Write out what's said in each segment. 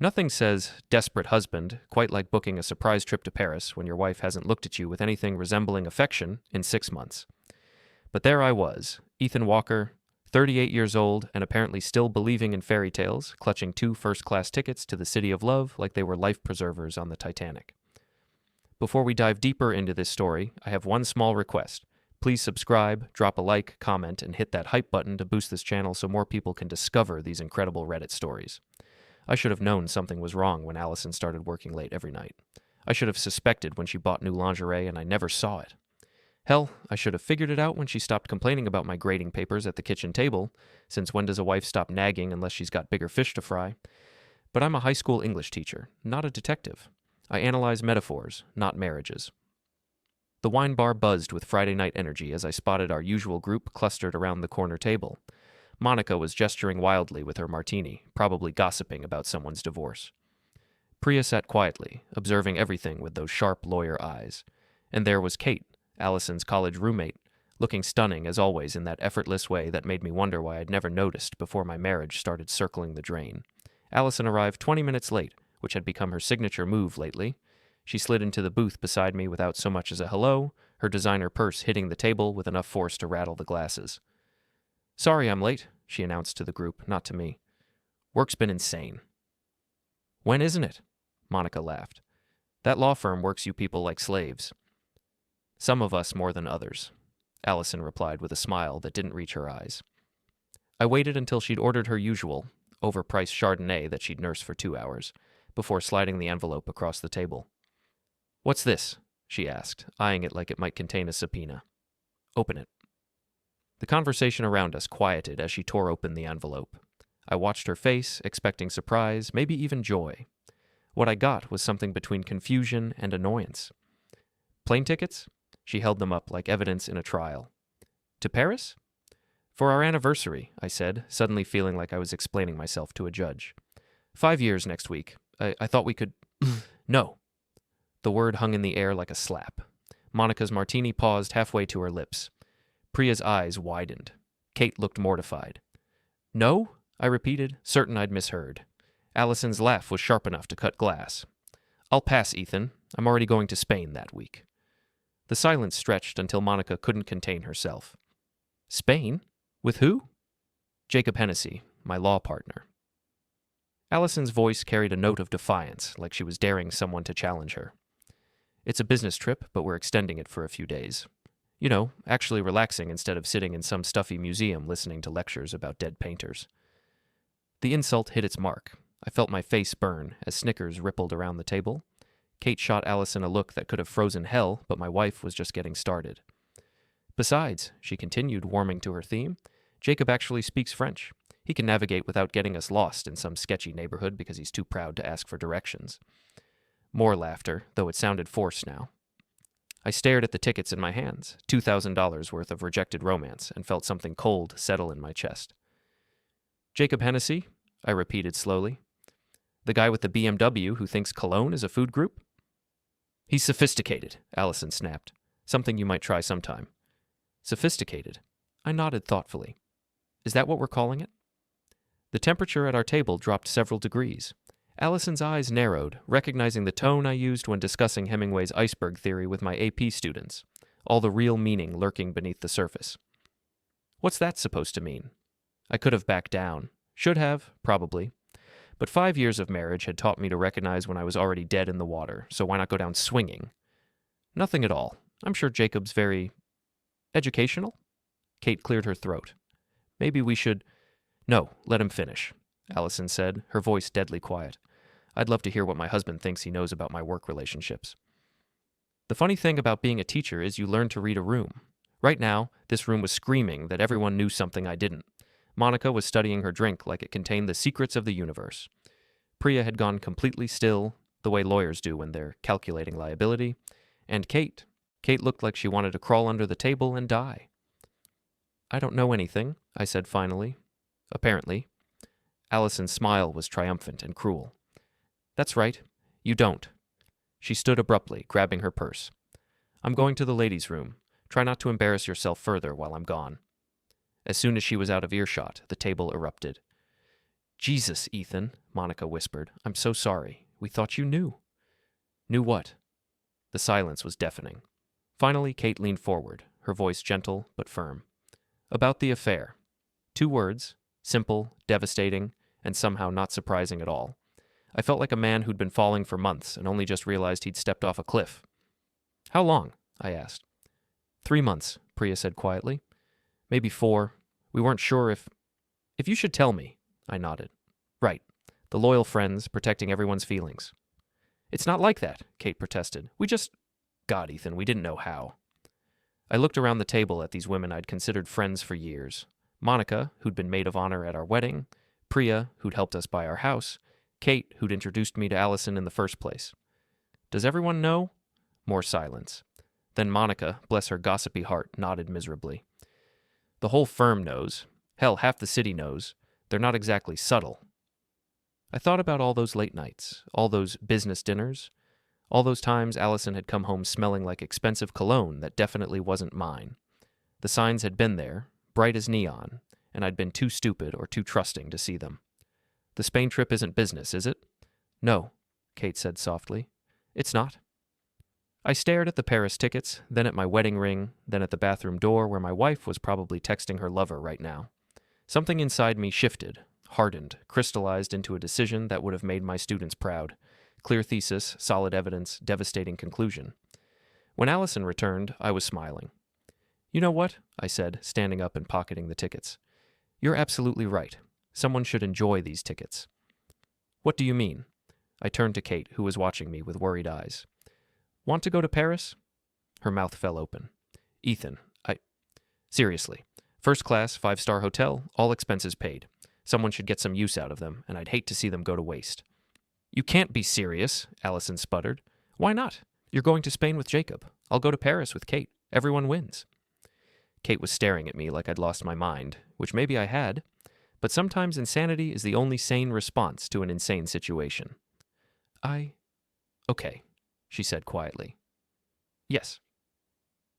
Nothing says desperate husband quite like booking a surprise trip to Paris when your wife hasn't looked at you with anything resembling affection in 6 months. But there I was, Ethan Walker, 38 years old and apparently still believing in fairy tales, clutching 2 first-class tickets to the City of Love like they were life preservers on the Titanic. Before we dive deeper into this story, I have one small request. Please subscribe, drop a like, comment, and hit that hype button to boost this channel so more people can discover these incredible Reddit stories. I should have known something was wrong when Alison started working late every night. I should have suspected when she bought new lingerie and I never saw it. Hell, I should have figured it out when she stopped complaining about my grading papers at the kitchen table, since when does a wife stop nagging unless she's got bigger fish to fry? But I'm a high school English teacher, not a detective. I analyze metaphors, not marriages. The wine bar buzzed with Friday night energy as I spotted our usual group clustered around the corner table. Monica was gesturing wildly with her martini, probably gossiping about someone's divorce. Priya sat quietly, observing everything with those sharp lawyer eyes. And there was Kate, Alison's college roommate, looking stunning as always in that effortless way that made me wonder why I'd never noticed before my marriage started circling the drain. Alison arrived 20 minutes late, which had become her signature move lately. She slid into the booth beside me without so much as a hello, her designer purse hitting the table with enough force to rattle the glasses. "Sorry I'm late," she announced to the group, not to me. "Work's been insane." "When isn't it?" Monica laughed. "That law firm works you people like slaves." "Some of us more than others," Alison replied with a smile that didn't reach her eyes. I waited until she'd ordered her usual, overpriced Chardonnay that she'd nursed for 2 hours, before sliding the envelope across the table. "What's this?" she asked, eyeing it like it might contain a subpoena. "Open it." The conversation around us quieted as she tore open the envelope. I watched her face, expecting surprise, maybe even joy. What I got was something between confusion and annoyance. "Plane tickets?" She held them up like evidence in a trial. "To Paris?" "For our anniversary," I said, suddenly feeling like I was explaining myself to a judge. 5 years next week. I thought we could... No. The word hung in the air like a slap. Monica's martini paused halfway to her lips. Priya's eyes widened. Kate looked mortified. "No?" I repeated, certain I'd misheard. Alison's laugh was sharp enough to cut glass. "I'll pass, Ethan. I'm already going to Spain that week." The silence stretched until Monica couldn't contain herself. "Spain? With who?" "Jacob Hennessy, my law partner." Alison's voice carried a note of defiance, like she was daring someone to challenge her. "It's a business trip, but we're extending it for a few days. You know, actually relaxing instead of sitting in some stuffy museum listening to lectures about dead painters." The insult hit its mark. I felt my face burn as snickers rippled around the table. Kate shot Alison a look that could have frozen hell, but my wife was just getting started. "Besides," she continued, warming to her theme, "Jacob actually speaks French. He can navigate without getting us lost in some sketchy neighborhood because he's too proud to ask for directions." More laughter, though it sounded forced now. I stared at the tickets in my hands, $2,000 worth of rejected romance, and felt something cold settle in my chest. "Jacob Hennessy?" I repeated slowly. "The guy with the BMW who thinks cologne is a food group?" "He's sophisticated," Alison snapped. "Something you might try sometime." "Sophisticated?" I nodded thoughtfully. "Is that what we're calling it?" The temperature at our table dropped several degrees. Alison's eyes narrowed, recognizing the tone I used when discussing Hemingway's iceberg theory with my AP students, all the real meaning lurking beneath the surface. "What's that supposed to mean?" I could have backed down. Should have, probably. But 5 years of marriage had taught me to recognize when I was already dead in the water, so why not go down swinging? "Nothing at all. I'm sure Jacob's very... educational?" Kate cleared her throat. "Maybe we should..." "No, let him finish," Alison said, her voice deadly quiet. "I'd love to hear what my husband thinks he knows about my work relationships." "The funny thing about being a teacher is you learn to read a room. Right now, this room was screaming that everyone knew something I didn't. Monica was studying her drink like it contained the secrets of the universe. Priya had gone completely still, the way lawyers do when they're calculating liability. And Kate looked like she wanted to crawl under the table and die. "I don't know anything," I said finally. "Apparently." Alison's smile was triumphant and cruel. "That's right. You don't." She stood abruptly, grabbing her purse. "I'm going to the ladies' room. Try not to embarrass yourself further while I'm gone." As soon as she was out of earshot, the table erupted. Jesus, Ethan, Monica whispered. I'm so sorry. We thought you knew. Knew what? The silence was deafening. Finally, Kate leaned forward, her voice gentle but firm. About the affair. 2 words, simple, devastating, and somehow not surprising at all. I felt like a man who'd been falling for months and only just realized he'd stepped off a cliff. How long? I asked. 3 months, Priya said quietly. Maybe 4. We weren't sure if you should tell me, I nodded. Right. The loyal friends, protecting everyone's feelings. It's not like that, Kate protested. God, Ethan, we didn't know how. I looked around the table at these women I'd considered friends for years. Monica, who'd been maid of honor at our wedding. Priya, who'd helped us buy our house. Kate, who'd introduced me to Alison in the first place. Does everyone know? More silence. Then Monica, bless her gossipy heart, nodded miserably. The whole firm knows. Hell, half the city knows. They're not exactly subtle. I thought about all those late nights, all those business dinners, all those times Alison had come home smelling like expensive cologne that definitely wasn't mine. The signs had been there, bright as neon, and I'd been too stupid or too trusting to see them. The Spain trip isn't business, is it? No, Kate said softly. It's not. I stared at the Paris tickets, then at my wedding ring, then at the bathroom door where my wife was probably texting her lover right now. Something inside me shifted, hardened, crystallized into a decision that would have made my students proud. Clear thesis, solid evidence, devastating conclusion. When Alison returned, I was smiling. You know what? I said, standing up and pocketing the tickets. You're absolutely right. Someone should enjoy these tickets. What do you mean? I turned to Kate, who was watching me with worried eyes. Want to go to Paris? Her mouth fell open. Ethan, Seriously. First class, 5-star hotel, all expenses paid. Someone should get some use out of them, and I'd hate to see them go to waste. You can't be serious, Alison sputtered. Why not? You're going to Spain with Jacob. I'll go to Paris with Kate. Everyone wins. Kate was staring at me like I'd lost my mind, which maybe I had, but sometimes insanity is the only sane response to an insane situation. Okay, she said quietly. Yes.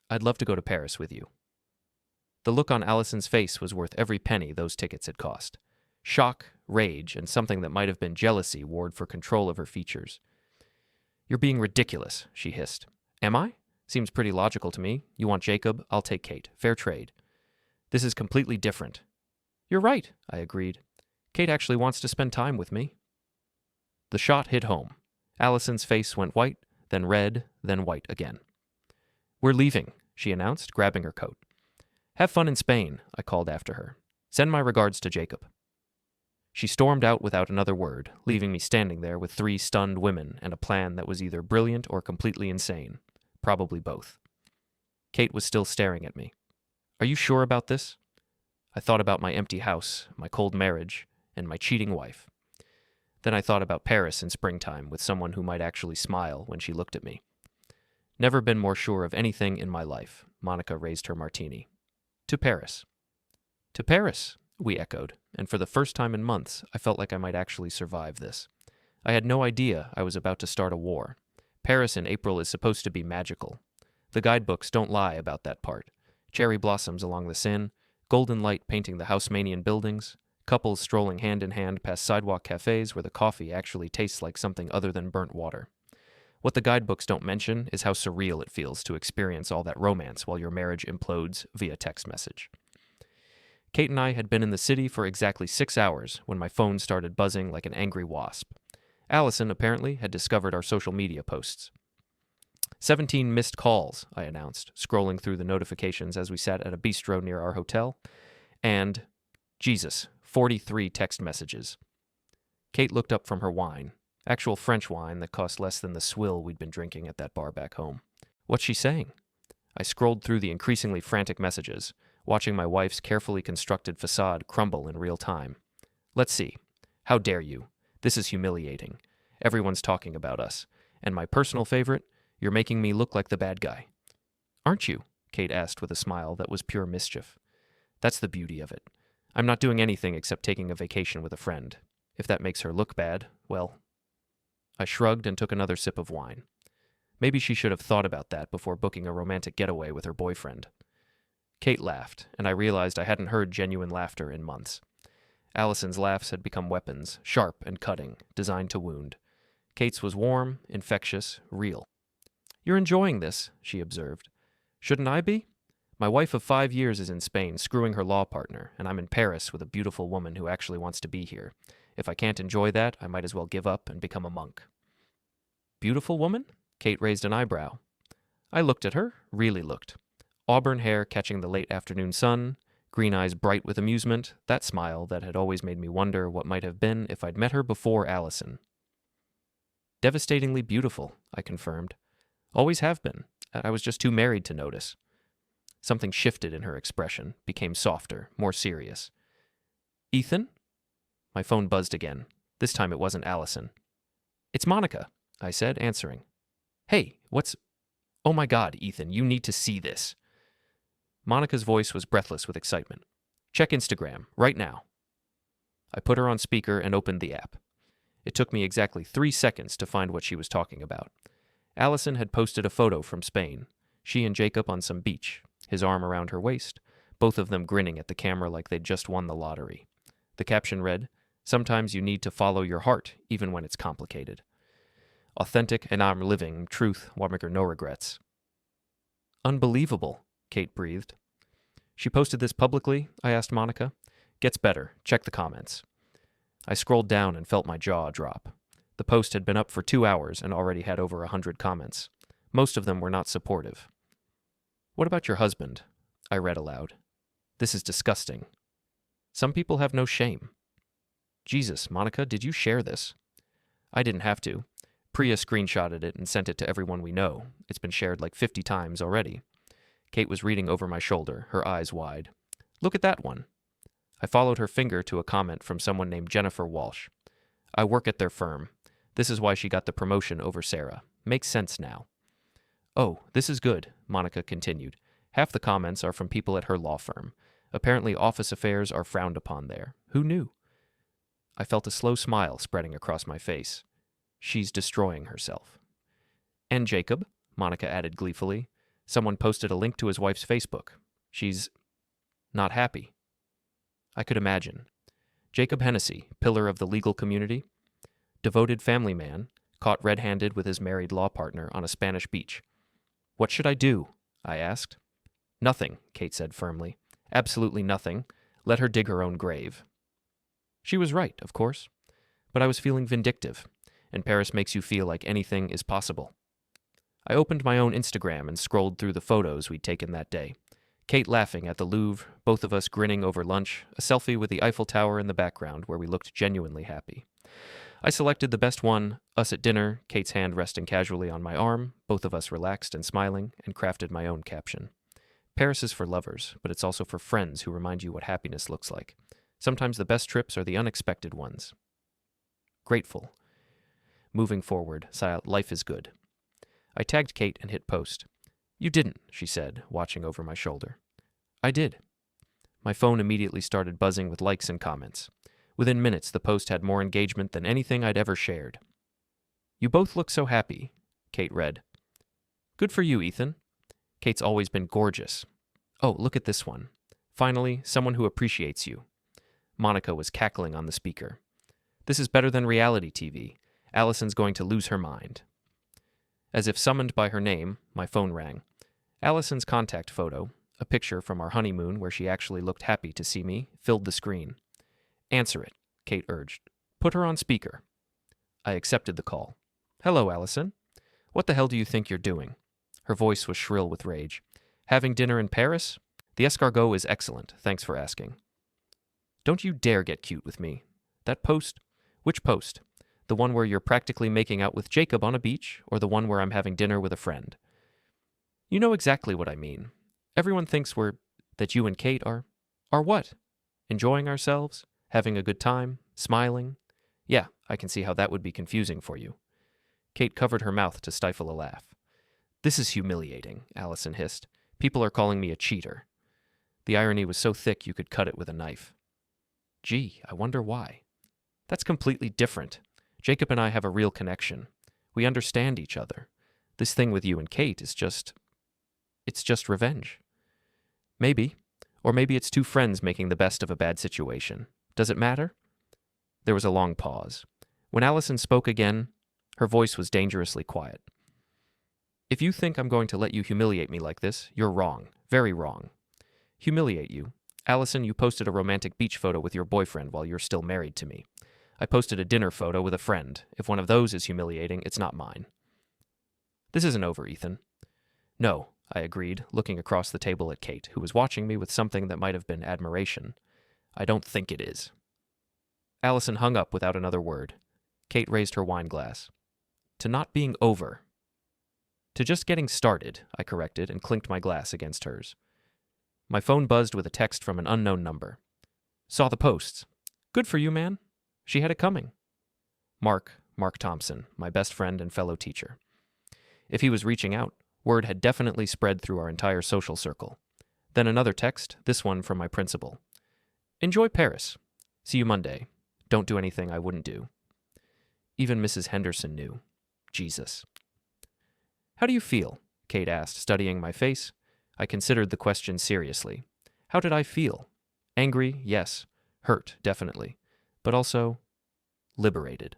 I'd love to go to Paris with you. The look on Alison's face was worth every penny those tickets had cost. Shock, rage, and something that might have been jealousy warred for control of her features. You're being ridiculous, she hissed. Am I? Seems pretty logical to me. You want Jacob, I'll take Kate. Fair trade. This is completely different. You're right, I agreed. Kate actually wants to spend time with me. The shot hit home. Alison's face went white, then red, then white again. We're leaving, she announced, grabbing her coat. Have fun in Spain, I called after her. Send my regards to Jacob. She stormed out without another word, leaving me standing there with 3 stunned women and a plan that was either brilliant or completely insane. Probably both. Kate was still staring at me. Are you sure about this? I thought about my empty house, my cold marriage, and my cheating wife. Then I thought about Paris in springtime with someone who might actually smile when she looked at me. Never been more sure of anything in my life. Monica raised her martini. To Paris. To Paris, we echoed, and for the first time in months, I felt like I might actually survive this. I had no idea I was about to start a war. Paris in April is supposed to be magical. The guidebooks don't lie about that part. Cherry blossoms along the Seine, golden light painting the Haussmannian buildings, couples strolling hand in hand past sidewalk cafes where the coffee actually tastes like something other than burnt water. What the guidebooks don't mention is how surreal it feels to experience all that romance while your marriage implodes via text message. Kate and I had been in the city for exactly 6 hours when my phone started buzzing like an angry wasp. Alison, apparently, had discovered our social media posts. 17 missed calls, I announced, scrolling through the notifications as we sat at a bistro near our hotel. And, 43 text messages. Kate looked up from her wine. Actual French wine that cost less than the swill we'd been drinking at that bar back home. What's she saying? I scrolled through the increasingly frantic messages, watching my wife's carefully constructed facade crumble in real time. Let's see. How dare you? This is humiliating. Everyone's talking about us. And my personal favorite, you're making me look like the bad guy. Aren't you? Kate asked with a smile that was pure mischief. That's the beauty of it. I'm not doing anything except taking a vacation with a friend. If that makes her look bad, well... I shrugged and took another sip of wine. Maybe she should have thought about that before booking a romantic getaway with her boyfriend. Kate laughed, and I realized I hadn't heard genuine laughter in months. Alison's laughs had become weapons, sharp and cutting, designed to wound. Kate's was warm, infectious, real. "You're enjoying this," she observed. "Shouldn't I be? My wife of 5 years is in Spain, screwing her law partner, and I'm in Paris with a beautiful woman who actually wants to be here. If I can't enjoy that, I might as well give up and become a monk." "Beautiful woman?" Kate raised an eyebrow. I looked at her, really looked. Auburn hair catching the late afternoon sun, green eyes bright with amusement, that smile that had always made me wonder what might have been if I'd met her before Alison. "Devastatingly beautiful," I confirmed. "Always have been. I was just too married to notice." Something shifted in her expression, became softer, more serious. "Ethan?" My phone buzzed again. This time it wasn't Alison. "It's Monica," I said, answering. "Hey, what's... Oh my God, Ethan, you need to see this." Monica's voice was breathless with excitement. "Check Instagram, right now." I put her on speaker and opened the app. It took me exactly 3 seconds to find what she was talking about. Alison had posted a photo from Spain, she and Jacob on some beach, his arm around her waist, both of them grinning at the camera like they'd just won the lottery. The caption read, "Sometimes you need to follow your heart, even when it's complicated. Authentic and I'm living, truth, Warmaker no regrets." "Unbelievable," Kate breathed. "She posted this publicly?" I asked Monica. "Gets better. Check the comments." I scrolled down and felt my jaw drop. The post had been up for 2 hours and already had over 100 comments. Most of them were not supportive. "What about your husband?" I read aloud. "This is disgusting. Some people have no shame." "Jesus, Monica, did you share this?" "I didn't have to. Priya screenshotted it and sent it to everyone we know. It's been shared like 50 times already." Kate was reading over my shoulder, her eyes wide. "Look at that one." I followed her finger to a comment from someone named Jennifer Walsh. "I work at their firm. This is why she got the promotion over Sarah. Makes sense now." "Oh, this is good," Monica continued. "Half the comments are from people at her law firm. Apparently office affairs are frowned upon there. Who knew?" I felt a slow smile spreading across my face. She's destroying herself. "And Jacob," Monica added gleefully. "Someone posted a link to his wife's Facebook. She's not happy." I could imagine. Jacob Hennessy, pillar of the legal community, devoted family man, caught red-handed with his married law partner on a Spanish beach. "What should I do?" I asked. "Nothing," Kate said firmly. "Absolutely nothing. Let her dig her own grave." She was right, of course. But I was feeling vindictive, and Paris makes you feel like anything is possible. I opened my own Instagram and scrolled through the photos we'd taken that day. Kate laughing at the Louvre, both of us grinning over lunch, a selfie with the Eiffel Tower in the background where we looked genuinely happy. I selected the best one, us at dinner, Kate's hand resting casually on my arm, both of us relaxed and smiling, and crafted my own caption. Paris is for lovers, but it's also for friends who remind you what happiness looks like. Sometimes the best trips are the unexpected ones. Grateful. Moving forward, life is good. I tagged Kate and hit post. "You didn't," she said, watching over my shoulder. "I did." My phone immediately started buzzing with likes and comments. Within minutes, the post had more engagement than anything I'd ever shared. "You both look so happy," Kate read. "Good for you, Ethan." Kate's always been gorgeous. "Oh, look at this one. Finally, someone who appreciates you." Monica was cackling on the speaker. "This is better than reality TV. Alison's going to lose her mind." As if summoned by her name, my phone rang. Alison's contact photo, a picture from our honeymoon where she actually looked happy to see me, filled the screen. "Answer it," Kate urged. "Put her on speaker." I accepted the call. "Hello, Alison. What the hell do you think you're doing?" Her voice was shrill with rage. "Having dinner in Paris? The escargot is excellent, thanks for asking." "Don't you dare get cute with me. That post? Which post? The one where you're practically making out with Jacob on a beach, or the one where I'm having dinner with a friend?" "You know exactly what I mean. Everyone thinks that you and Kate are what? Enjoying ourselves? Having a good time? Smiling? Yeah, I can see how that would be confusing for you." Kate covered her mouth to stifle a laugh. "This is humiliating," Alison hissed. "People are calling me a cheater." The irony was so thick you could cut it with a knife. Gee, I wonder why. "That's completely different. Jacob and I have a real connection. We understand each other. This thing with you and Kate is it's just revenge." "Maybe. Or maybe it's two friends making the best of a bad situation. Does it matter? There was a long pause. When Alison spoke again, her voice was dangerously quiet. If you think I'm going to let you humiliate me like this, you're wrong. Very wrong. Humiliate you? Alison, you posted a romantic beach photo with your boyfriend while you're still married to me. I posted a dinner photo with a friend. If one of those is humiliating, it's not mine. This isn't over, Ethan. No, I agreed, looking across the table at Kate, who was watching me with something that might have been admiration. I don't think it is. Alison hung up without another word. Kate raised her wine glass. To not being over. To just getting started, I corrected and clinked my glass against hers. My phone buzzed with a text from an unknown number. Saw the posts. Good for you, man. She had it coming. Mark Thompson, my best friend and fellow teacher. If he was reaching out, word had definitely spread through our entire social circle. Then another text, this one from my principal. Enjoy Paris. See you Monday. Don't do anything I wouldn't do. Even Mrs. Henderson knew. Jesus. How do you feel? Kate asked, studying my face. I considered the question seriously. How did I feel? Angry, yes. Hurt, definitely. But also liberated.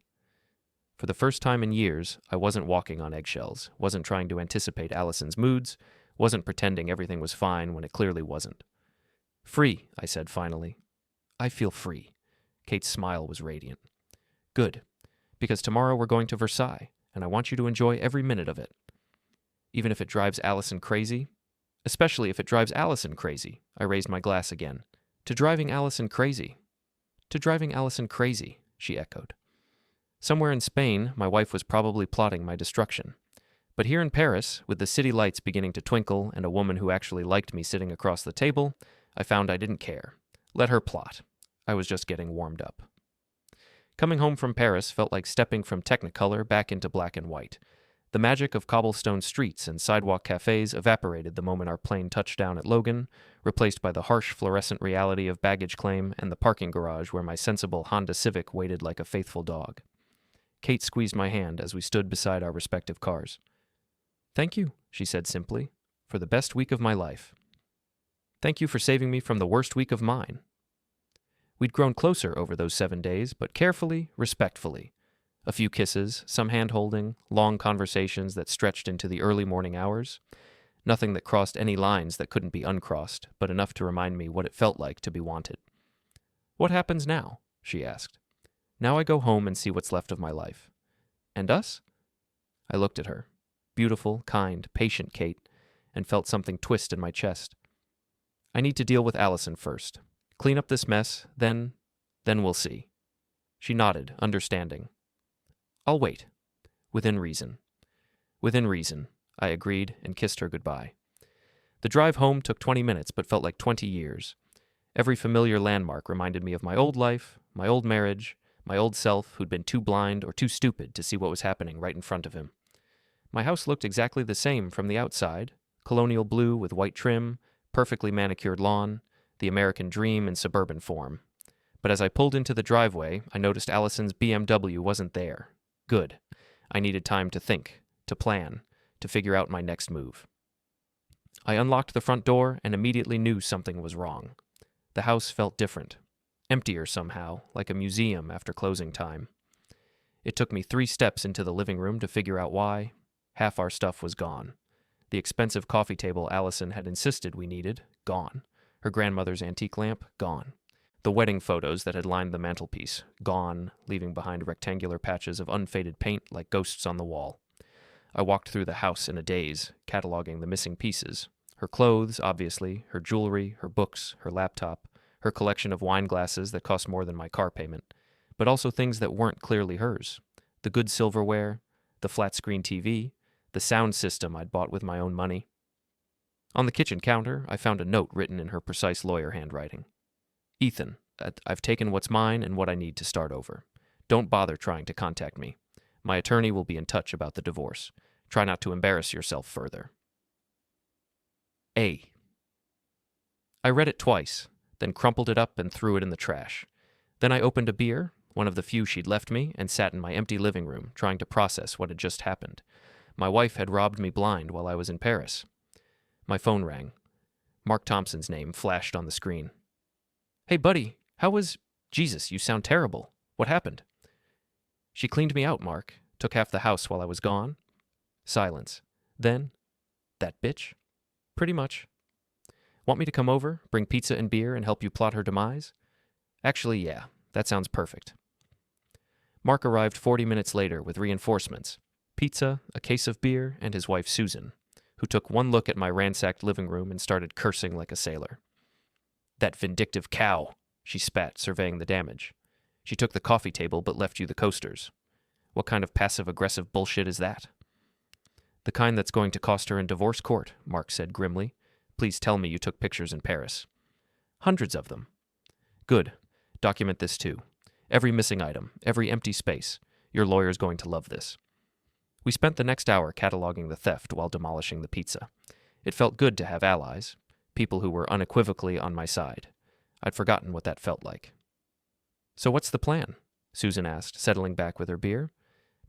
For the first time in years, I wasn't walking on eggshells, wasn't trying to anticipate Alison's moods, wasn't pretending everything was fine when it clearly wasn't. Free, I said finally. I feel free. Kate's smile was radiant. Good, because tomorrow we're going to Versailles, and I want you to enjoy every minute of it. Even if it drives Alison crazy? Especially if it drives Alison crazy, I raised my glass again. To driving Alison crazy. To driving Alison crazy, she echoed. Somewhere in Spain, my wife was probably plotting my destruction. But here in Paris, with the city lights beginning to twinkle and a woman who actually liked me sitting across the table, I found I didn't care. Let her plot. I was just getting warmed up. Coming home from Paris felt like stepping from Technicolor back into black and white. The magic of cobblestone streets and sidewalk cafes evaporated the moment our plane touched down at Logan, replaced by the harsh fluorescent reality of baggage claim and the parking garage where my sensible Honda Civic waited like a faithful dog. Kate squeezed my hand as we stood beside our respective cars. Thank you, she said simply, for the best week of my life. Thank you for saving me from the worst week of mine. We'd grown closer over those 7 days, but carefully, respectfully. A few kisses, some hand-holding, long conversations that stretched into the early morning hours. Nothing that crossed any lines that couldn't be uncrossed, but enough to remind me what it felt like to be wanted. What happens now? She asked. Now I go home and see what's left of my life. And us? I looked at her. Beautiful, kind, patient Kate, and felt something twist in my chest. I need to deal with Alison first. Clean up this mess, then we'll see. She nodded, understanding. I'll wait. Within reason. Within reason, I agreed and kissed her goodbye. The drive home took 20 minutes but felt like 20 years. Every familiar landmark reminded me of my old life, my old marriage, my old self who'd been too blind or too stupid to see what was happening right in front of him. My house looked exactly the same from the outside, colonial blue with white trim, perfectly manicured lawn, the American dream in suburban form. But as I pulled into the driveway, I noticed Alison's BMW wasn't there. Good. I needed time to think, to plan, to figure out my next move. I unlocked the front door and immediately knew something was wrong. The house felt different. Emptier somehow, like a museum after closing time. It took me 3 steps into the living room to figure out why. Half our stuff was gone. The expensive coffee table Alison had insisted we needed, gone. Her grandmother's antique lamp, gone. The wedding photos that had lined the mantelpiece, gone, leaving behind rectangular patches of unfaded paint like ghosts on the wall. I walked through the house in a daze, cataloging the missing pieces. Her clothes, obviously, her jewelry, her books, her laptop, her collection of wine glasses that cost more than my car payment, but also things that weren't clearly hers. The good silverware, the flat-screen TV, the sound system I'd bought with my own money. On the kitchen counter, I found a note written in her precise lawyer handwriting. Ethan, I've taken what's mine and what I need to start over. Don't bother trying to contact me. My attorney will be in touch about the divorce. Try not to embarrass yourself further. A. I read it twice, then crumpled it up and threw it in the trash. Then I opened a beer, one of the few she'd left me, and sat in my empty living room, trying to process what had just happened. My wife had robbed me blind while I was in Paris. My phone rang. Mark Thompson's name flashed on the screen. Hey, buddy, how was... Jesus, you sound terrible. What happened? She cleaned me out, Mark. Took half the house while I was gone. Silence. Then, that bitch? Pretty much. Want me to come over, bring pizza and beer, and help you plot her demise? Actually, yeah, that sounds perfect. Mark arrived 40 minutes later with reinforcements, pizza, a case of beer, and his wife Susan, who took one look at my ransacked living room and started cursing like a sailor. That vindictive cow, she spat, surveying the damage. She took the coffee table but left you the coasters. What kind of passive-aggressive bullshit is that? The kind that's going to cost her in divorce court, Mark said grimly. Please tell me you took pictures in Paris. Hundreds of them. Good. Document this too. Every missing item, every empty space. Your lawyer's going to love this. We spent the next hour cataloging the theft while demolishing the pizza. It felt good to have allies, people who were unequivocally on my side. I'd forgotten what that felt like. So what's the plan? Susan asked, settling back with her beer.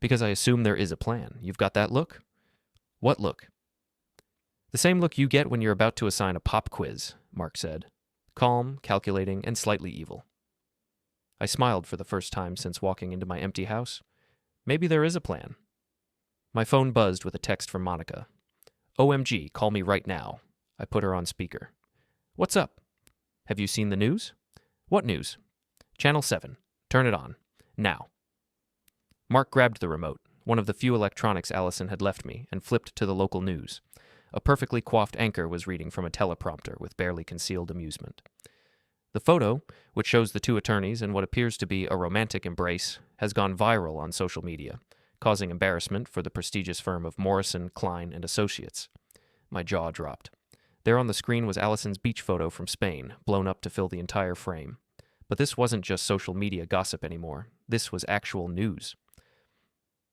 Because I assume there is a plan. You've got that look? What look? The same look you get when you're about to assign a pop quiz, Mark said. Calm, calculating, and slightly evil. I smiled for the first time since walking into my empty house. Maybe there is a plan. My phone buzzed with a text from Monica. OMG, call me right now. I put her on speaker. What's up? Have you seen the news? What news? Channel 7. Turn it on. Now. Mark grabbed the remote, one of the few electronics Alison had left me, and flipped to the local news. A perfectly coiffed anchor was reading from a teleprompter with barely concealed amusement. The photo, which shows the two attorneys in what appears to be a romantic embrace, has gone viral on social media, causing embarrassment for the prestigious firm of Morrison, Klein, and Associates. My jaw dropped. There on the screen was Alison's beach photo from Spain, blown up to fill the entire frame. But this wasn't just social media gossip anymore. This was actual news.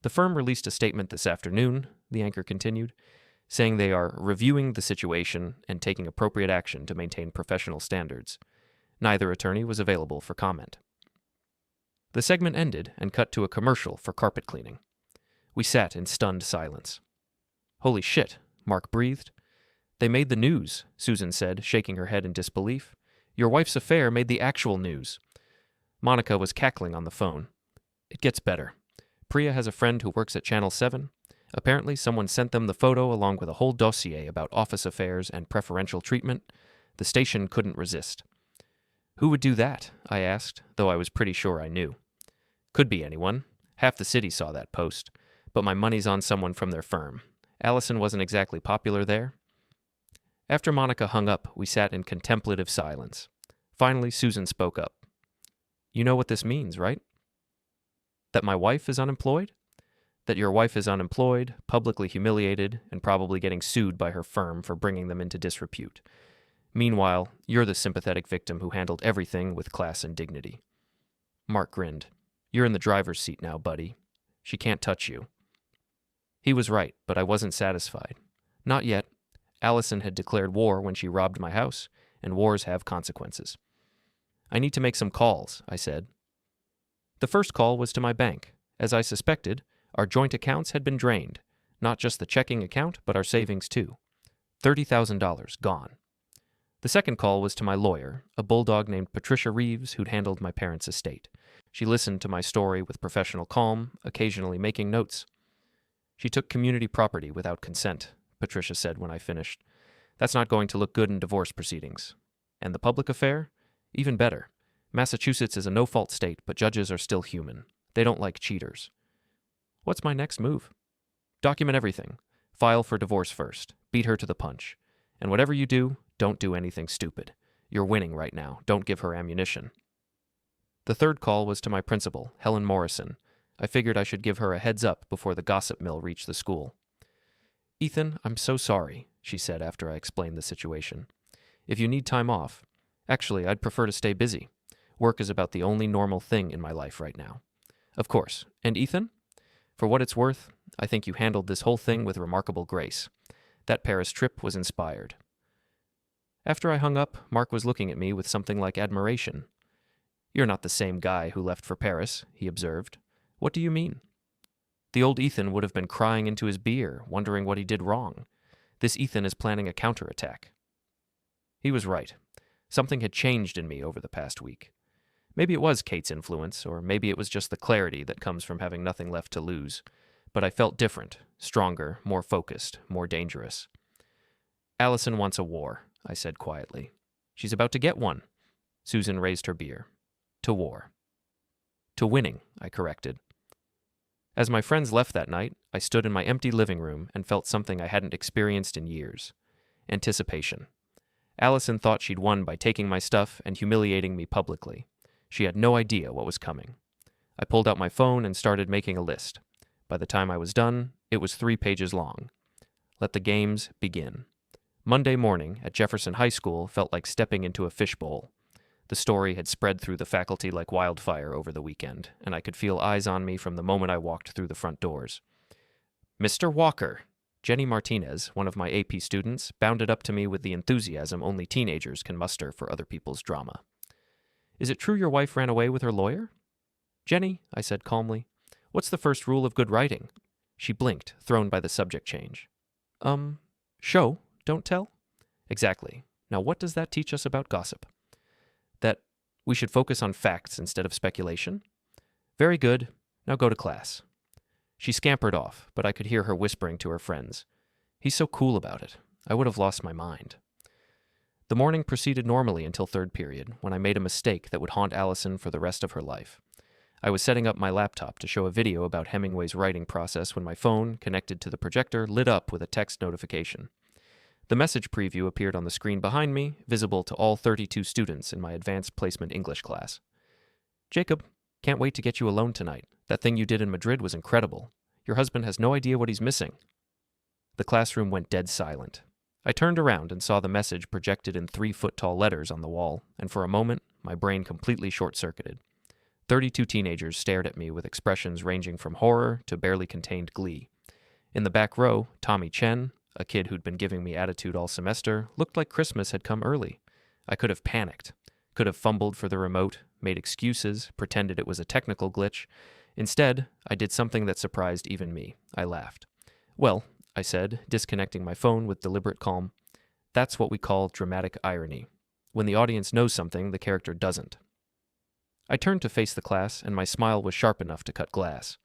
The firm released a statement this afternoon, the anchor continued, saying they are reviewing the situation and taking appropriate action to maintain professional standards. Neither attorney was available for comment. The segment ended and cut to a commercial for carpet cleaning. We sat in stunned silence. Holy shit, Mark breathed. They made the news, Susan said, shaking her head in disbelief. Your wife's affair made the actual news. Monica was cackling on the phone. It gets better. Priya has a friend who works at Channel 7. Apparently, someone sent them the photo along with a whole dossier about office affairs and preferential treatment. The station couldn't resist. Who would do that? I asked, though I was pretty sure I knew. Could be anyone. Half the city saw that post. But my money's on someone from their firm. Alison wasn't exactly popular there. After Monica hung up, we sat in contemplative silence. Finally, Susan spoke up. You know what this means, right? That my wife is unemployed? That your wife is unemployed, publicly humiliated, and probably getting sued by her firm for bringing them into disrepute. Meanwhile, you're the sympathetic victim who handled everything with class and dignity. Mark grinned. You're in the driver's seat now, buddy. She can't touch you. He was right, but I wasn't satisfied. Not yet. Alison had declared war when she robbed my house, and wars have consequences. I need to make some calls, I said. The first call was to my bank. As I suspected, our joint accounts had been drained. Not just the checking account, but our savings too. $30,000 gone. The second call was to my lawyer, a bulldog named Patricia Reeves who'd handled my parents' estate. She listened to my story with professional calm, occasionally making notes. She took community property without consent, Patricia said when I finished. That's not going to look good in divorce proceedings. And the public affair? Even better. Massachusetts is a no-fault state, but judges are still human. They don't like cheaters. What's my next move? Document everything. File for divorce first. Beat her to the punch. And whatever you do, don't do anything stupid. You're winning right now. Don't give her ammunition. The third call was to my principal, Helen Morrison. I figured I should give her a heads up before the gossip mill reached the school. Ethan, I'm so sorry, she said after I explained the situation. If you need time off, actually, I'd prefer to stay busy. Work is about the only normal thing in my life right now. Of course. And Ethan? For what it's worth, I think you handled this whole thing with remarkable grace. That Paris trip was inspired. After I hung up, Mark was looking at me with something like admiration. You're not the same guy who left for Paris, he observed. What do you mean? The old Ethan would have been crying into his beer, wondering what he did wrong. This Ethan is planning a counterattack. He was right. Something had changed in me over the past week. Maybe it was Kate's influence, or maybe it was just the clarity that comes from having nothing left to lose. But I felt different, stronger, more focused, more dangerous. Alison wants a war, I said quietly. She's about to get one. Susan raised her beer. To war. To winning, I corrected. As my friends left that night, I stood in my empty living room and felt something I hadn't experienced in years. Anticipation. Alison thought she'd won by taking my stuff and humiliating me publicly. She had no idea what was coming. I pulled out my phone and started making a list. By the time I was done, it was 3 pages long. Let the games begin. Monday morning at Jefferson High School felt like stepping into a fishbowl. The story had spread through the faculty like wildfire over the weekend, and I could feel eyes on me from the moment I walked through the front doors. Mr. Walker! Jenny Martinez, one of my AP students, bounded up to me with the enthusiasm only teenagers can muster for other people's drama. Is it true your wife ran away with her lawyer? Jenny, I said calmly, what's the first rule of good writing? She blinked, thrown by the subject change. Show, don't tell? Exactly. Now what does that teach us about gossip? That we should focus on facts instead of speculation? Very good. Now go to class. She scampered off, but I could hear her whispering to her friends. He's so cool about it. I would have lost my mind. The morning proceeded normally until third period, when I made a mistake that would haunt Alison for the rest of her life. I was setting up my laptop to show a video about Hemingway's writing process when my phone, connected to the projector, lit up with a text notification. The message preview appeared on the screen behind me, visible to all 32 students in my advanced placement English class. Jacob, can't wait to get you alone tonight. That thing you did in Madrid was incredible. Your husband has no idea what he's missing. The classroom went dead silent. I turned around and saw the message projected in 3-foot-tall letters on the wall, and for a moment, my brain completely short-circuited. 32 teenagers stared at me with expressions ranging from horror to barely contained glee. In the back row, Tommy Chen, a kid who'd been giving me attitude all semester, looked like Christmas had come early. I could have panicked, could have fumbled for the remote, made excuses, pretended it was a technical glitch. Instead, I did something that surprised even me. I laughed. Well, I said, disconnecting my phone with deliberate calm, that's what we call dramatic irony. When the audience knows something, the character doesn't. I turned to face the class, and my smile was sharp enough to cut glass.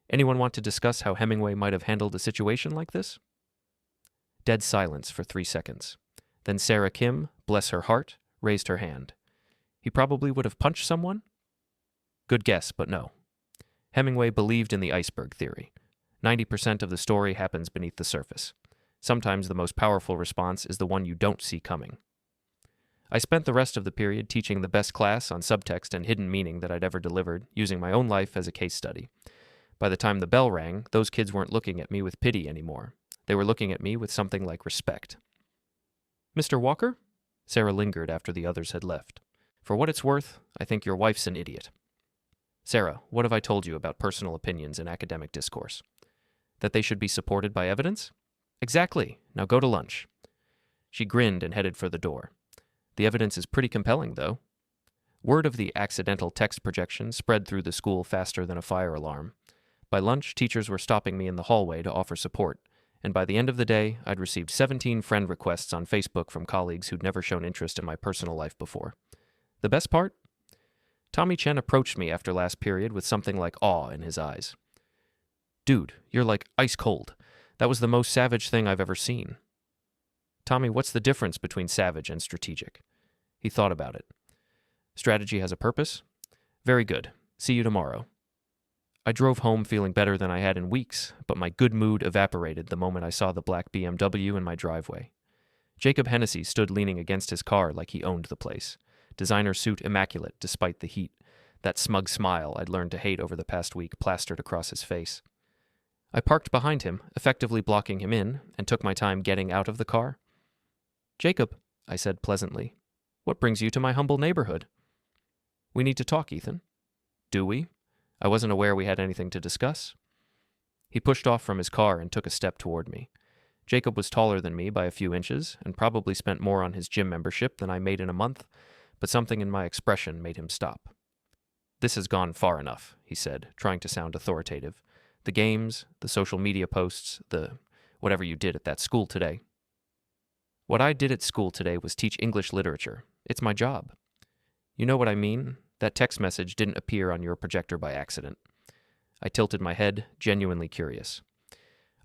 Anyone want to discuss how Hemingway might have handled a situation like this? Dead silence for 3 seconds. Then Sarah Kim, bless her heart, raised her hand. He probably would have punched someone? Good guess, but no. Hemingway believed in the iceberg theory. 90% of the story happens beneath the surface. Sometimes the most powerful response is the one you don't see coming. I spent the rest of the period teaching the best class on subtext and hidden meaning that I'd ever delivered, using my own life as a case study. By the time the bell rang, those kids weren't looking at me with pity anymore. They were looking at me with something like respect. Mr. Walker? Sarah lingered after the others had left. For what it's worth, I think your wife's an idiot. Sarah, what have I told you about personal opinions in academic discourse? That they should be supported by evidence? Exactly. Now go to lunch. She grinned and headed for the door. The evidence is pretty compelling, though. Word of the accidental text projection spread through the school faster than a fire alarm. By lunch, teachers were stopping me in the hallway to offer support, and by the end of the day, I'd received 17 friend requests on Facebook from colleagues who'd never shown interest in my personal life before. The best part? Tommy Chen approached me after last period with something like awe in his eyes. Dude, you're like ice cold. That was the most savage thing I've ever seen. Tommy, what's the difference between savage and strategic? He thought about it. Strategy has a purpose? Very good. See you tomorrow. I drove home feeling better than I had in weeks, but my good mood evaporated the moment I saw the black BMW in my driveway. Jacob Hennessy stood leaning against his car like he owned the place. Designer suit immaculate despite the heat. That smug smile I'd learned to hate over the past week plastered across his face. I parked behind him, effectively blocking him in, and took my time getting out of the car. Jacob, I said pleasantly, what brings you to my humble neighborhood? We need to talk, Ethan. Do we? I wasn't aware we had anything to discuss. He pushed off from his car and took a step toward me. Jacob was taller than me by a few inches and probably spent more on his gym membership than I made in a month, but something in my expression made him stop. This has gone far enough, he said, trying to sound authoritative. The games, the social media posts, the whatever you did at that school today. What I did at school today was teach English literature. It's my job. You know what I mean? That text message didn't appear on your projector by accident. I tilted my head, genuinely curious.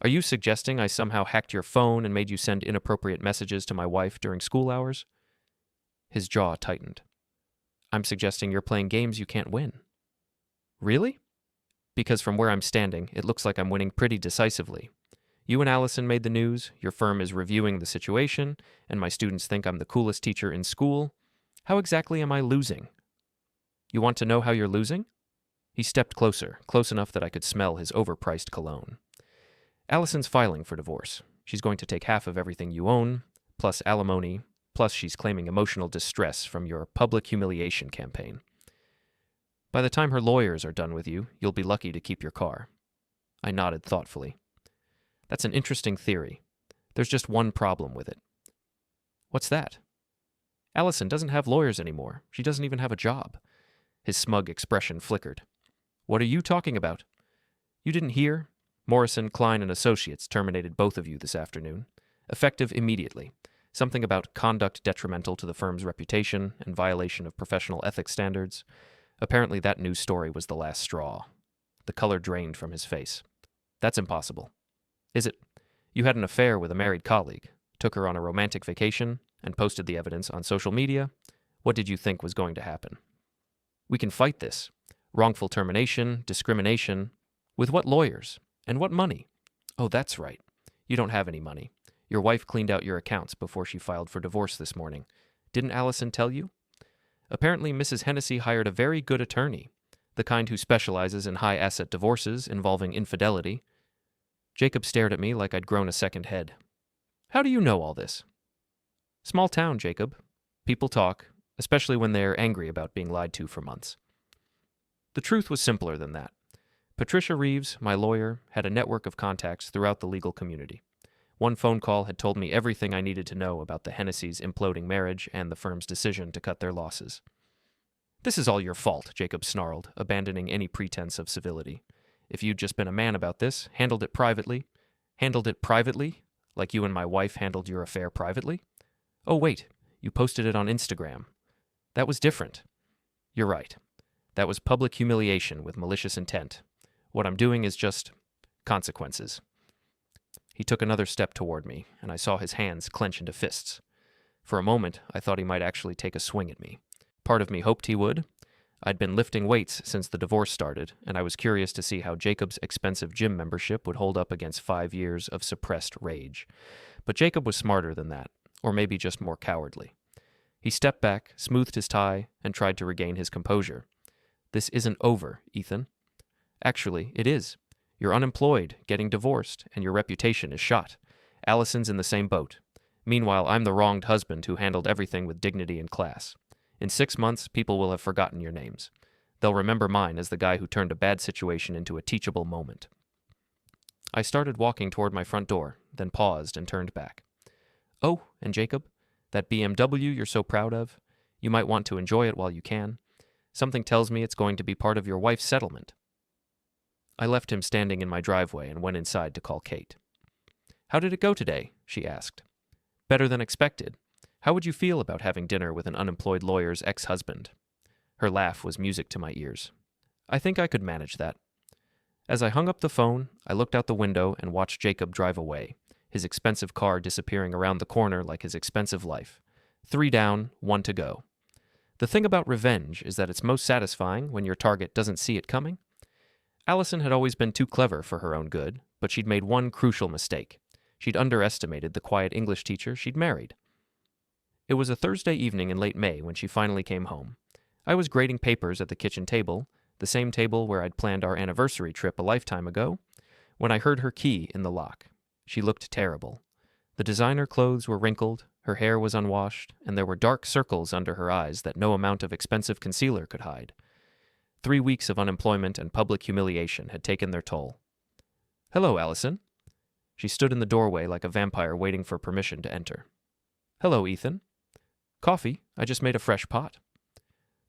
Are you suggesting I somehow hacked your phone and made you send inappropriate messages to my wife during school hours? His jaw tightened. I'm suggesting you're playing games you can't win. Really? Because from where I'm standing, it looks like I'm winning pretty decisively. You and Alison made the news, your firm is reviewing the situation, and my students think I'm the coolest teacher in school. How exactly am I losing? You want to know how you're losing? He stepped closer, close enough that I could smell his overpriced cologne. Alison's filing for divorce. She's going to take half of everything you own, plus alimony, plus she's claiming emotional distress from your public humiliation campaign. By the time her lawyers are done with you, you'll be lucky to keep your car. I nodded thoughtfully. That's an interesting theory. There's just one problem with it. What's that? Alison doesn't have lawyers anymore. She doesn't even have a job. His smug expression flickered. What are you talking about? You didn't hear? Morrison, Klein, and Associates terminated both of you this afternoon. Effective immediately. Something about conduct detrimental to the firm's reputation and violation of professional ethics standards. Apparently that news story was the last straw. The color drained from his face. That's impossible. Is it? You had an affair with a married colleague, took her on a romantic vacation, and posted the evidence on social media. What did you think was going to happen? We can fight this. Wrongful termination, discrimination. With what lawyers? And what money? Oh, that's right. You don't have any money. Your wife cleaned out your accounts before she filed for divorce this morning. Didn't Alison tell you? Apparently, Mrs. Hennessy hired a very good attorney, the kind who specializes in high-asset divorces involving infidelity. Jacob stared at me like I'd grown a second head. How do you know all this? Small town, Jacob. People talk, especially when they're angry about being lied to for months. The truth was simpler than that. Patricia Reeves, my lawyer, had a network of contacts throughout the legal community. One phone call had told me everything I needed to know about the Hennessy's imploding marriage and the firm's decision to cut their losses. This is all your fault, Jacob snarled, abandoning any pretense of civility. If you'd just been a man about this, handled it privately, like you and my wife handled your affair privately? Oh, wait, you posted it on Instagram. That was different. You're right. That was public humiliation with malicious intent. What I'm doing is just consequences. He took another step toward me, and I saw his hands clench into fists. For a moment, I thought he might actually take a swing at me. Part of me hoped he would. I'd been lifting weights since the divorce started, and I was curious to see how Jacob's expensive gym membership would hold up against 5 years of suppressed rage. But Jacob was smarter than that, or maybe just more cowardly. He stepped back, smoothed his tie, and tried to regain his composure. This isn't over, Ethan. Actually, it is. You're unemployed, getting divorced, and your reputation is shot. Alison's in the same boat. Meanwhile, I'm the wronged husband who handled everything with dignity and class. In 6 months, people will have forgotten your names. They'll remember mine as the guy who turned a bad situation into a teachable moment. I started walking toward my front door, then paused and turned back. Oh, and Jacob, that BMW you're so proud of, you might want to enjoy it while you can. Something tells me it's going to be part of your wife's settlement. I left him standing in my driveway and went inside to call Kate. How did it go today? She asked. Better than expected. How would you feel about having dinner with an unemployed lawyer's ex-husband? Her laugh was music to my ears. I think I could manage that. As I hung up the phone, I looked out the window and watched Jacob drive away, his expensive car disappearing around the corner like his expensive life. 3 down, 1 to go. The thing about revenge is that it's most satisfying when your target doesn't see it coming. Alison had always been too clever for her own good, but she'd made one crucial mistake. She'd underestimated the quiet English teacher she'd married. It was a Thursday evening in late May when she finally came home. I was grading papers at the kitchen table, the same table where I'd planned our anniversary trip a lifetime ago, when I heard her key in the lock. She looked terrible. The designer clothes were wrinkled, her hair was unwashed, and there were dark circles under her eyes that no amount of expensive concealer could hide. 3 weeks of unemployment and public humiliation had taken their toll. Hello, Alison. She stood in the doorway like a vampire waiting for permission to enter. Hello, Ethan. Coffee? I just made a fresh pot.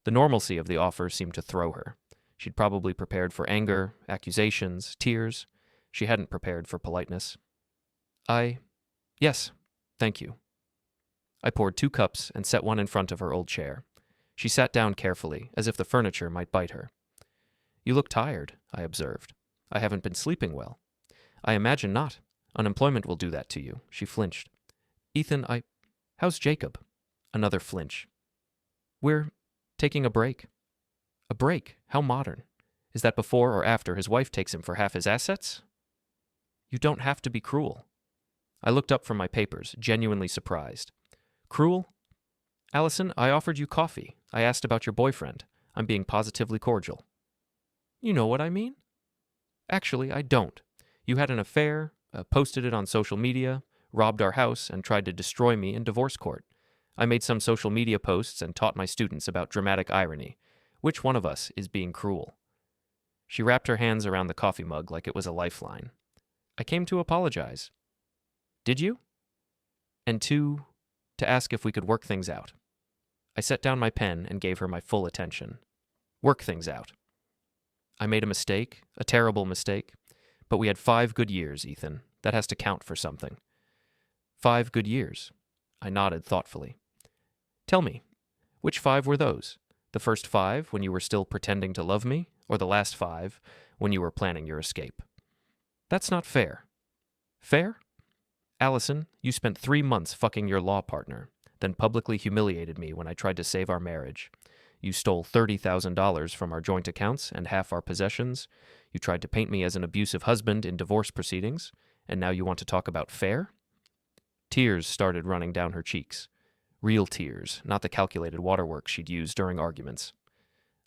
The normalcy of the offer seemed to throw her. She'd probably prepared for anger, accusations, tears. She hadn't prepared for politeness. Yes, thank you. I poured 2 cups and set one in front of her old chair. She sat down carefully, as if the furniture might bite her. "You look tired," I observed. "I haven't been sleeping well." "I imagine not. Unemployment will do that to you." She flinched. "Ethan, how's Jacob?" Another flinch. "We're taking a break." "A break? How modern. Is that before or after his wife takes him for half his assets?" "You don't have to be cruel." I looked up from my papers, genuinely surprised. "Cruel? Alison, I offered you coffee. I asked about your boyfriend. I'm being positively cordial." "You know what I mean?" "Actually, I don't. You had an affair, posted it on social media, robbed our house, and tried to destroy me in divorce court. I made some social media posts and taught my students about dramatic irony. Which one of us is being cruel?" She wrapped her hands around the coffee mug like it was a lifeline. "I came to apologize." "Did you?" "And to ask if we could work things out." I set down my pen and gave her my full attention. Work things out. "I made a mistake, a terrible mistake, but we had 5 good years, Ethan. That has to count for something." 5 good years. I nodded thoughtfully. "Tell me, which 5 were those? The first 5 when you were still pretending to love me, or the last 5 when you were planning your escape?" "That's not fair." "Fair? Alison, you spent 3 months fucking your law partner, then publicly humiliated me when I tried to save our marriage. You stole $30,000 from our joint accounts and half our possessions. You tried to paint me as an abusive husband in divorce proceedings, and now you want to talk about fair?" Tears started running down her cheeks. Real tears, not the calculated waterworks she'd used during arguments.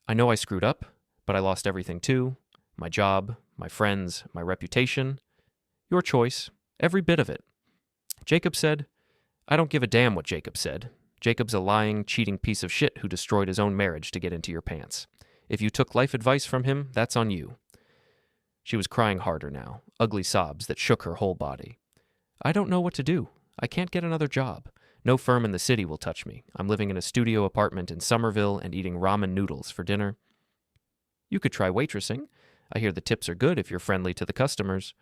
"I know I screwed up, but I lost everything too. My job, my friends, my reputation. Your choice, every bit of it. Jacob said, I don't give a damn what Jacob said. Jacob's a lying, cheating piece of shit who destroyed his own marriage to get into your pants. If you took life advice from him, that's on you." She was crying harder now, ugly sobs that shook her whole body. "I don't know what to do. I can't get another job. No firm in the city will touch me. I'm living in a studio apartment in Somerville and eating ramen noodles for dinner." "You could try waitressing. I hear the tips are good if you're friendly to the customers."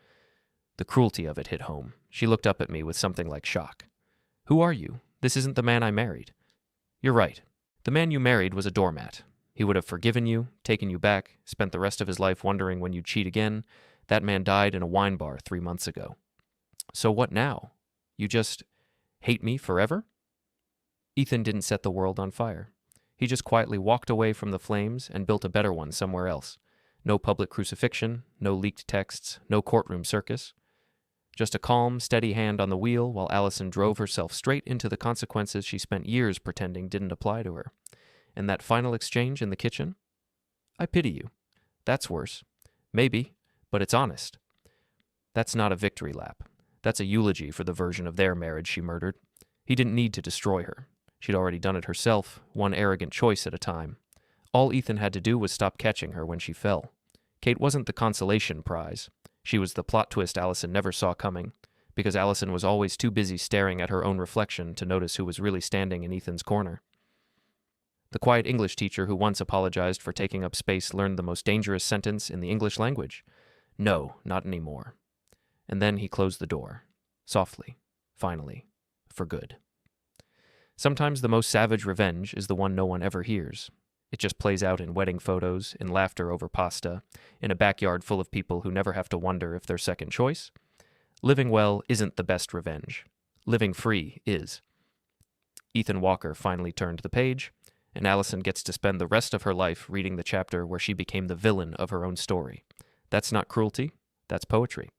The cruelty of it hit home. She looked up at me with something like shock. "Who are you? This isn't the man I married." "You're right. The man you married was a doormat. He would have forgiven you, taken you back, spent the rest of his life wondering when you'd cheat again. That man died in a wine bar 3 months ago. So what now? You just hate me forever?" Ethan didn't set the world on fire. He just quietly walked away from the flames and built a better one somewhere else. No public crucifixion, no leaked texts, no courtroom circus. Just a calm, steady hand on the wheel while Alison drove herself straight into the consequences she spent years pretending didn't apply to her. And that final exchange in the kitchen? "I pity you. That's worse. Maybe, but it's honest." That's not a victory lap. That's a eulogy for the version of their marriage she murdered. He didn't need to destroy her. She'd already done it herself, one arrogant choice at a time. All Ethan had to do was stop catching her when she fell. Kate wasn't the consolation prize. She was the plot twist Alison never saw coming, because Alison was always too busy staring at her own reflection to notice who was really standing in Ethan's corner. The quiet English teacher who once apologized for taking up space learned the most dangerous sentence in the English language. "No, not anymore." And then he closed the door. Softly. Finally. For good. Sometimes the most savage revenge is the one no one ever hears. It just plays out in wedding photos, in laughter over pasta, in a backyard full of people who never have to wonder if they're second choice. Living well isn't the best revenge. Living free is. Ethan Walker finally turned the page, and Alison gets to spend the rest of her life reading the chapter where she became the villain of her own story. That's not cruelty, that's poetry.